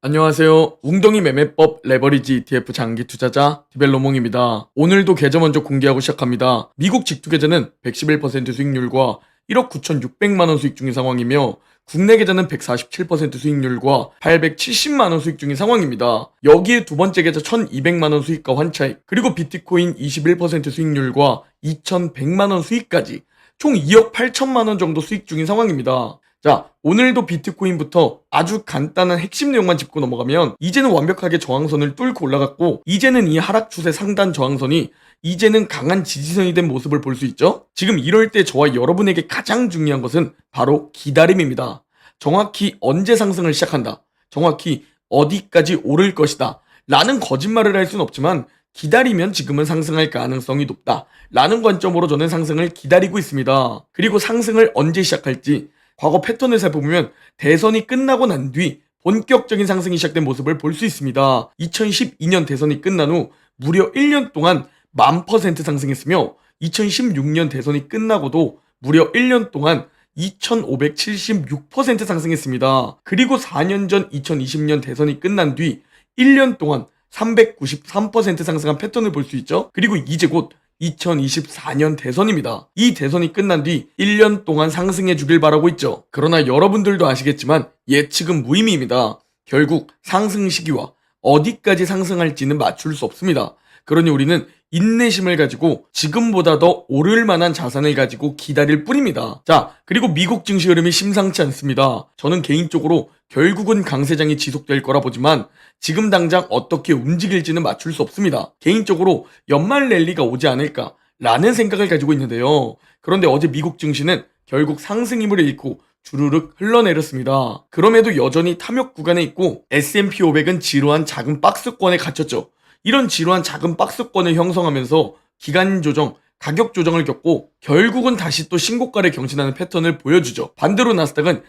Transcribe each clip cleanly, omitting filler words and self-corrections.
안녕하세요. 웅덩이 매매법 레버리지 ETF 장기 투자자 디벨로몽입니다. 오늘도 계좌 먼저 공개하고 시작합니다. 미국 직투 계좌는 111% 수익률과 1억 9,600만원 수익 중인 상황이며 국내 계좌는 147% 수익률과 870만원 수익 중인 상황입니다. 여기에 두 번째 계좌 1,200만원 수익과 환차익, 그리고 비트코인 21% 수익률과 2,100만원 수익까지 총 2억 8천만원 정도 수익 중인 상황입니다. 자, 오늘도 비트코인부터 아주 간단한 핵심 내용만 짚고 넘어가면 이제는 완벽하게 저항선을 뚫고 올라갔고, 이제는 이 하락 추세 상단 저항선이 이제는 강한 지지선이 된 모습을 볼 수 있죠. 지금 이럴 때 저와 여러분에게 가장 중요한 것은 바로 기다림입니다. 정확히 언제 상승을 시작한다, 정확히 어디까지 오를 것이다 라는 거짓말을 할 수는 없지만, 기다리면 지금은 상승할 가능성이 높다 라는 관점으로 저는 상승을 기다리고 있습니다. 그리고 상승을 언제 시작할지 과거 패턴을 살펴보면 대선이 끝나고 난 뒤 본격적인 상승이 시작된 모습을 볼 수 있습니다. 2012년 대선이 끝난 후 무려 1년 동안 10,000% 상승했으며, 2016년 대선이 끝나고도 무려 1년 동안 2,576% 상승했습니다. 그리고 4년 전 2020년 대선이 끝난 뒤 1년 동안 393% 상승한 패턴을 볼 수 있죠. 그리고 이제 곧 2024년 대선입니다. 이 대선이 끝난 뒤 1년 동안 상승해 주길 바라고 있죠. 그러나 여러분들도 아시겠지만 예측은 무의미입니다. 결국 상승 시기와 어디까지 상승할지는 맞출 수 없습니다. 그러니 우리는 인내심을 가지고 지금보다 더 오를 만한 자산을 가지고 기다릴 뿐입니다. 자, 그리고 미국 증시 흐름이 심상치 않습니다. 저는 개인적으로 결국은 강세장이 지속될 거라 보지만 지금 당장 어떻게 움직일지는 맞출 수 없습니다. 개인적으로 연말 랠리가 오지 않을까 라는 생각을 가지고 있는데요. 그런데 어제 미국 증시는 결국 상승 힘을 잃고 주르륵 흘러내렸습니다. 그럼에도 여전히 탐욕 구간에 있고 S&P 500은 지루한 작은 박스권에 갇혔죠. 이런 지루한 작은 박스권을 형성하면서 기간 조정, 가격 조정을 겪고 결국은 다시 또 신고가를 경신하는 패턴을 보여주죠. 반대로 나스닥은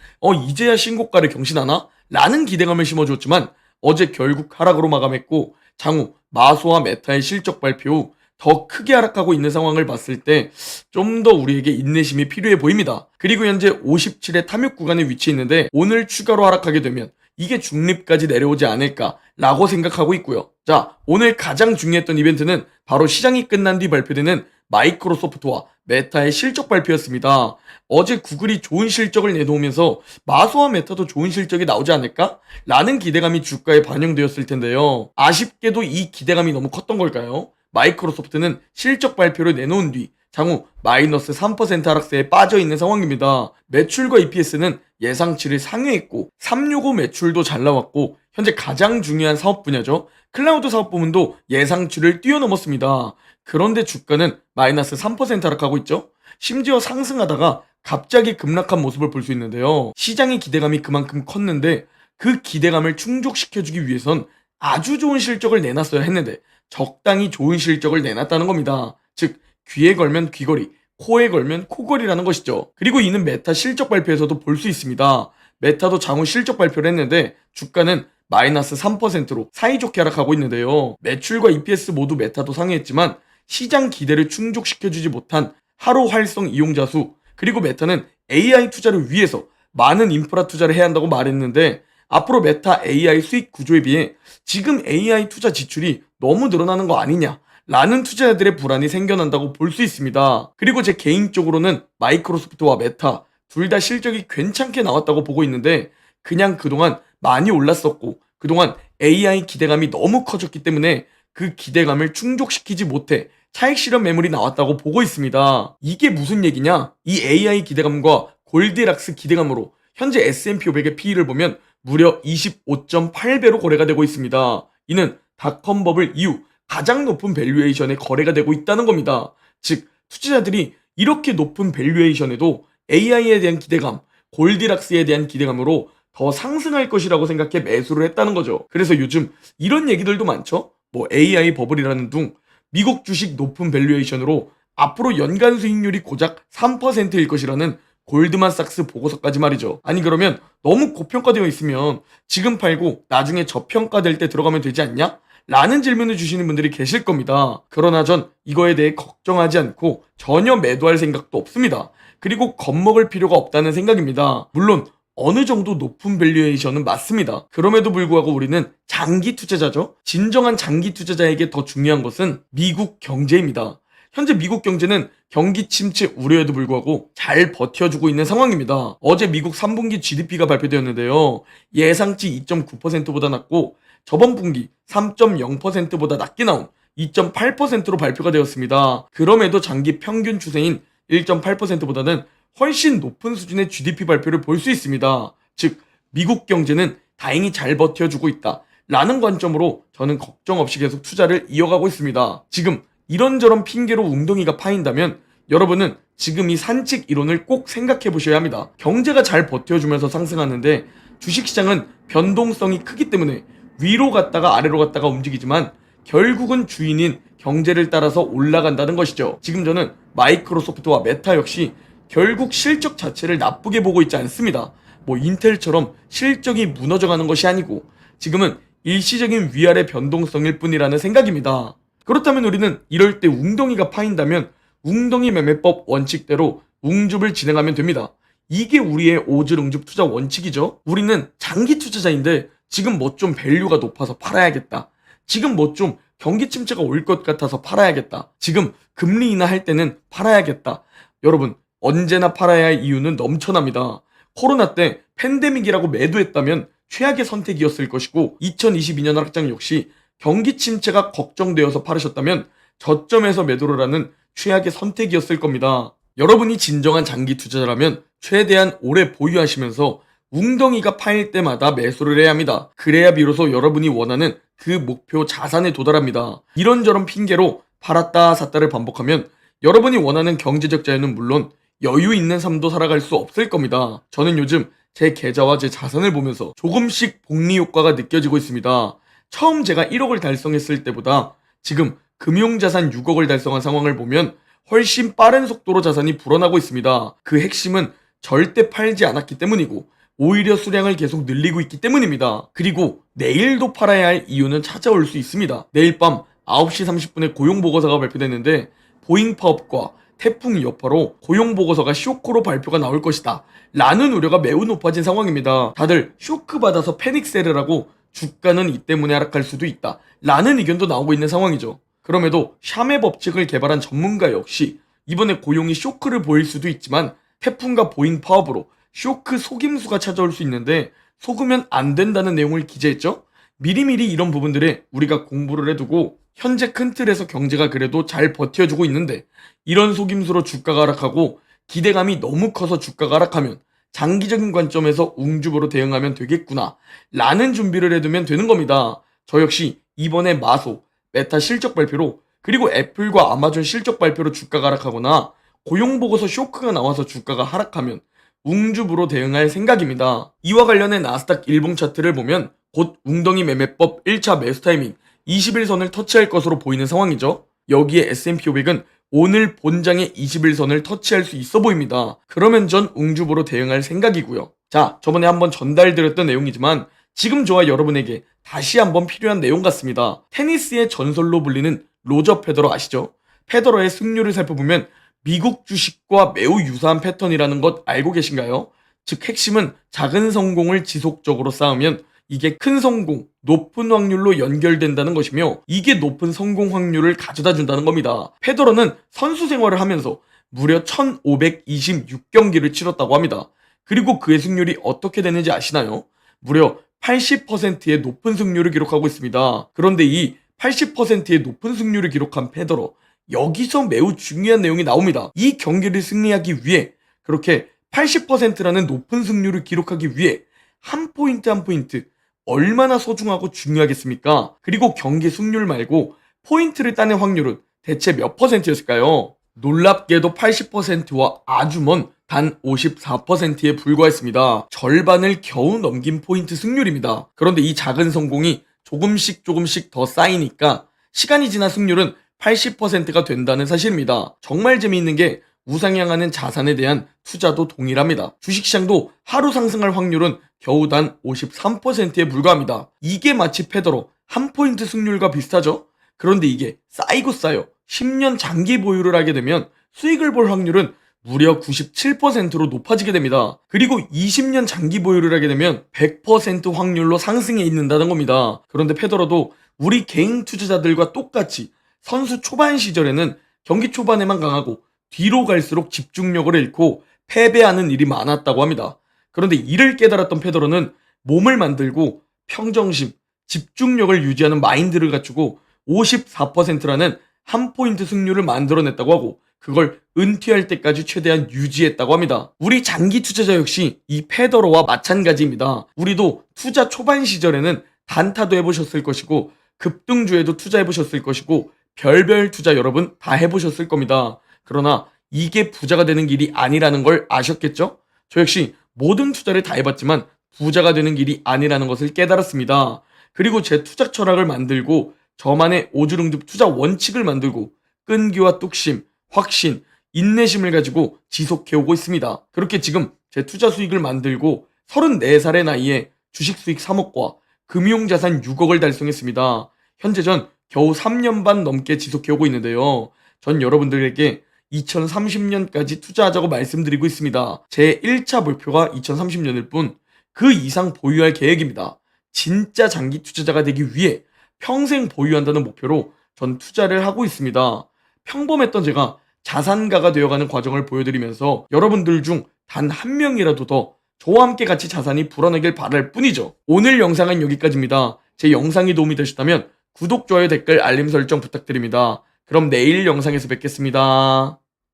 이제야 신고가를 경신하나? 라는 기대감을 심어주었지만 어제 결국 하락으로 마감했고, 장후 마소와 메타의 실적 발표 후 더 크게 하락하고 있는 상황을 봤을 때 좀 더 우리에게 인내심이 필요해 보입니다. 그리고 현재 57의 탐욕 구간에 위치해 있는데 오늘 추가로 하락하게 되면 이게 중립까지 내려오지 않을까 라고 생각하고 있고요. 자, 오늘 가장 중요했던 이벤트는 바로 시장이 끝난 뒤 발표되는 마이크로소프트와 메타의 실적 발표였습니다. 어제 구글이 좋은 실적을 내놓으면서 마소와 메타도 좋은 실적이 나오지 않을까? 라는 기대감이 주가에 반영되었을 텐데요. 아쉽게도 이 기대감이 너무 컸던 걸까요? 마이크로소프트는 실적 발표를 내놓은 뒤 장후 마이너스 3% 하락세에 빠져있는 상황입니다. 매출과 EPS는 예상치를 상회했고 365 매출도 잘 나왔고 현재 가장 중요한 사업 분야죠. 클라우드 사업 부문도 예상치를 뛰어넘었습니다. 그런데 주가는 마이너스 3% 하락하고 있죠. 심지어 상승하다가 갑자기 급락한 모습을 볼 수 있는데요. 시장의 기대감이 그만큼 컸는데 그 기대감을 충족시켜주기 위해선 아주 좋은 실적을 내놨어야 했는데 적당히 좋은 실적을 내놨다는 겁니다. 즉 귀에 걸면 귀걸이, 코에 걸면 코걸이라는 것이죠. 그리고 이는 메타 실적 발표에서도 볼 수 있습니다. 메타도 장후 실적 발표를 했는데 주가는 마이너스 3%로 사이좋게 하락하고 있는데요. 매출과 EPS 모두 메타도 상회했지만 시장 기대를 충족시켜주지 못한 하루 활성 이용자 수, 그리고 메타는 AI 투자를 위해서 많은 인프라 투자를 해야 한다고 말했는데 앞으로 메타 AI 수익 구조에 비해 지금 AI 투자 지출이 너무 늘어나는 거 아니냐 라는 투자자들의 불안이 생겨난다고 볼 수 있습니다. 그리고 제 개인적으로는 마이크로소프트와 메타 둘 다 실적이 괜찮게 나왔다고 보고 있는데 그냥 그동안 많이 올랐었고 그동안 AI 기대감이 너무 커졌기 때문에 그 기대감을 충족시키지 못해 차익 실현 매물이 나왔다고 보고 있습니다. 이게 무슨 얘기냐? 이 AI 기대감과 골디락스 기대감으로 현재 S&P 500의 P를 보면 무려 25.8배로 거래가 되고 있습니다. 이는 닷컴 버블 이후 가장 높은 밸류에이션에 거래가 되고 있다는 겁니다. 즉 투자자들이 이렇게 높은 밸류에이션에도 AI에 대한 기대감, 골디락스에 대한 기대감으로 더 상승할 것이라고 생각해 매수를 했다는 거죠. 그래서 요즘 이런 얘기들도 많죠. AI 버블이라는 둥, 미국 주식 높은 밸류에이션으로 앞으로 연간 수익률이 고작 3%일 것이라는 골드만삭스 보고서까지 말이죠. 아니 그러면 너무 고평가되어 있으면 지금 팔고 나중에 저평가될 때 들어가면 되지 않냐? 라는 질문을 주시는 분들이 계실 겁니다. 그러나 전 이거에 대해 걱정하지 않고 전혀 매도할 생각도 없습니다. 그리고 겁먹을 필요가 없다는 생각입니다. 물론 어느 정도 높은 밸류에이션은 맞습니다. 그럼에도 불구하고 우리는 장기 투자자죠. 진정한 장기 투자자에게 더 중요한 것은 미국 경제입니다. 현재 미국 경제는 경기 침체 우려에도 불구하고 잘 버텨주고 있는 상황입니다. 어제 미국 3분기 GDP가 발표되었는데요. 예상치 2.9%보다 낮고 저번 분기 3.0%보다 낮게 나온 2.8%로 발표가 되었습니다. 그럼에도 장기 평균 추세인 1.8%보다는 훨씬 높은 수준의 GDP 발표를 볼 수 있습니다. 즉, 미국 경제는 다행히 잘 버텨주고 있다 라는 관점으로 저는 걱정 없이 계속 투자를 이어가고 있습니다. 지금 이런저런 핑계로 웅덩이가 파인다면 여러분은 지금 이 산책 이론을 꼭 생각해 보셔야 합니다. 경제가 잘 버텨주면서 상승하는데 주식시장은 변동성이 크기 때문에 위로 갔다가 아래로 갔다가 움직이지만 결국은 주인인 경제를 따라서 올라간다는 것이죠. 지금 저는 마이크로소프트와 메타 역시 결국 실적 자체를 나쁘게 보고 있지 않습니다. 뭐 인텔처럼 실적이 무너져가는 것이 아니고 지금은 일시적인 위아래 변동성일 뿐이라는 생각입니다. 그렇다면 우리는 이럴 때 웅덩이가 파인다면 웅덩이 매매법 원칙대로 웅줍을 진행하면 됩니다. 이게 우리의 오즈ung줍 투자 원칙이죠. 우리는 장기 투자자인데 지금 뭐 좀 밸류가 높아서 팔아야겠다. 지금 뭐 좀 경기 침체가 올 것 같아서 팔아야겠다. 지금 금리 인하할 때는 팔아야겠다. 여러분, 언제나 팔아야 할 이유는 넘쳐납니다. 코로나 때 팬데믹이라고 매도했다면 최악의 선택이었을 것이고 2022년 하락장 역시 경기 침체가 걱정되어서 팔으셨다면 저점에서 매도를 하는 최악의 선택이었을 겁니다. 여러분이 진정한 장기 투자자라면 최대한 오래 보유하시면서 웅덩이가 파일 때마다 매수를 해야 합니다. 그래야 비로소 여러분이 원하는 그 목표 자산에 도달합니다. 이런저런 핑계로 팔았다 샀다를 반복하면 여러분이 원하는 경제적 자유는 물론 여유 있는 삶도 살아갈 수 없을 겁니다. 저는 요즘 제 계좌와 제 자산을 보면서 조금씩 복리 효과가 느껴지고 있습니다. 처음 제가 1억을 달성했을 때보다 지금 금융자산 6억을 달성한 상황을 보면 훨씬 빠른 속도로 자산이 불어나고 있습니다. 그 핵심은 절대 팔지 않았기 때문이고 오히려 수량을 계속 늘리고 있기 때문입니다. 그리고 내일도 팔아야 할 이유는 찾아올 수 있습니다. 내일 밤 9시 30분에 고용보고서가 발표됐는데 보잉 파업과 태풍 여파로 고용보고서가 쇼크로 발표가 나올 것이다 라는 우려가 매우 높아진 상황입니다. 다들 쇼크 받아서 패닉셀을 하고 주가는 이 때문에 하락할 수도 있다 라는 의견도 나오고 있는 상황이죠. 그럼에도 샤메 법칙을 개발한 전문가 역시 이번에 고용이 쇼크를 보일 수도 있지만 태풍과 보잉 파업으로 쇼크 속임수가 찾아올 수 있는데 속으면 안 된다는 내용을 기재했죠. 미리미리 이런 부분들에 우리가 공부를 해두고 현재 큰 틀에서 경제가 그래도 잘 버텨주고 있는데 이런 속임수로 주가가 하락하고 기대감이 너무 커서 주가가 하락하면 장기적인 관점에서 웅줍으로 대응하면 되겠구나 라는 준비를 해두면 되는 겁니다. 저 역시 이번에 마소, 메타 실적 발표로 그리고 애플과 아마존 실적 발표로 주가가 하락하거나 고용보고서 쇼크가 나와서 주가가 하락하면 웅줍으로 대응할 생각입니다. 이와 관련해 나스닥 일봉 차트를 보면 곧 웅덩이 매매법 1차 매수 타이밍 21선을 터치할 것으로 보이는 상황이죠. 여기에 S&P 500은 오늘 본장의 21선을 터치할 수 있어 보입니다. 그러면 전 웅줍으로 대응할 생각이고요. 자, 저번에 한번 전달드렸던 내용이지만 지금 저와 여러분에게 다시 한번 필요한 내용 같습니다. 테니스의 전설로 불리는 로저 페더러 아시죠? 페더러의 승률을 살펴보면 미국 주식과 매우 유사한 패턴이라는 것 알고 계신가요? 즉 핵심은 작은 성공을 지속적으로 쌓으면 이게 큰 성공, 높은 확률로 연결된다는 것이며 이게 높은 성공 확률을 가져다 준다는 겁니다. 페더러는 선수 생활을 하면서 무려 1526경기를 치렀다고 합니다. 그리고 그의 승률이 어떻게 되는지 아시나요? 무려 80%의 높은 승률을 기록하고 있습니다. 그런데 이 80%의 높은 승률을 기록한 페더러, 여기서 매우 중요한 내용이 나옵니다. 이 경기를 승리하기 위해 그렇게 80%라는 높은 승률을 기록하기 위해 한 포인트 한 포인트 얼마나 소중하고 중요하겠습니까? 그리고 경기 승률 말고 포인트를 따낼 확률은 대체 몇 %였을까요? 놀랍게도 80%와 아주 먼 단 54%에 불과했습니다. 절반을 겨우 넘긴 포인트 승률입니다. 그런데 이 작은 성공이 조금씩 더 쌓이니까 시간이 지나 승률은 80%가 된다는 사실입니다. 정말 재미있는 게 우상향하는 자산에 대한 투자도 동일합니다. 주식시장도 하루 상승할 확률은 겨우 단 53%에 불과합니다. 이게 마치 페더러 한 포인트 승률과 비슷하죠? 그런데 이게 쌓이고 쌓여 10년 장기 보유를 하게 되면 수익을 볼 확률은 무려 97%로 높아지게 됩니다. 그리고 20년 장기 보유를 하게 되면 100% 확률로 상승해 있는다는 겁니다. 그런데 페더러도 우리 개인 투자자들과 똑같이 선수 초반 시절에는 경기 초반에만 강하고 뒤로 갈수록 집중력을 잃고 패배하는 일이 많았다고 합니다. 그런데 이를 깨달았던 페더러는 몸을 만들고 평정심, 집중력을 유지하는 마인드를 갖추고 54%라는 한 포인트 승률을 만들어냈다고 하고 그걸 은퇴할 때까지 최대한 유지했다고 합니다. 우리 장기 투자자 역시 이 페더러와 마찬가지입니다. 우리도 투자 초반 시절에는 단타도 해보셨을 것이고 급등주에도 투자해보셨을 것이고 별별 투자 여러분 다 해보셨을 겁니다. 그러나 이게 부자가 되는 길이 아니라는 걸 아셨겠죠? 저 역시 모든 투자를 다 해봤지만 부자가 되는 길이 아니라는 것을 깨달았습니다. 그리고 제 투자 철학을 만들고 저만의 오주름듭 투자 원칙을 만들고 끈기와 뚝심, 확신, 인내심을 가지고 지속해오고 있습니다. 그렇게 지금 제 투자 수익을 만들고 34살의 나이에 주식 수익 3억과 금융자산 6억을 달성했습니다. 현재 전 겨우 3년 반 넘게 지속해오고 있는데요. 전 여러분들에게 2030년까지 투자하자고 말씀드리고 있습니다. 제 1차 목표가 2030년일 뿐 그 이상 보유할 계획입니다. 진짜 장기 투자자가 되기 위해 평생 보유한다는 목표로 전 투자를 하고 있습니다. 평범했던 제가 자산가가 되어가는 과정을 보여드리면서 여러분들 중 단 한 명이라도 더 저와 함께 같이 자산이 불어나길 바랄 뿐이죠. 오늘 영상은 여기까지입니다. 제 영상이 도움이 되셨다면 구독, 좋아요, 댓글, 알림 설정 부탁드립니다. 그럼 내일 영상에서 뵙겠습니다.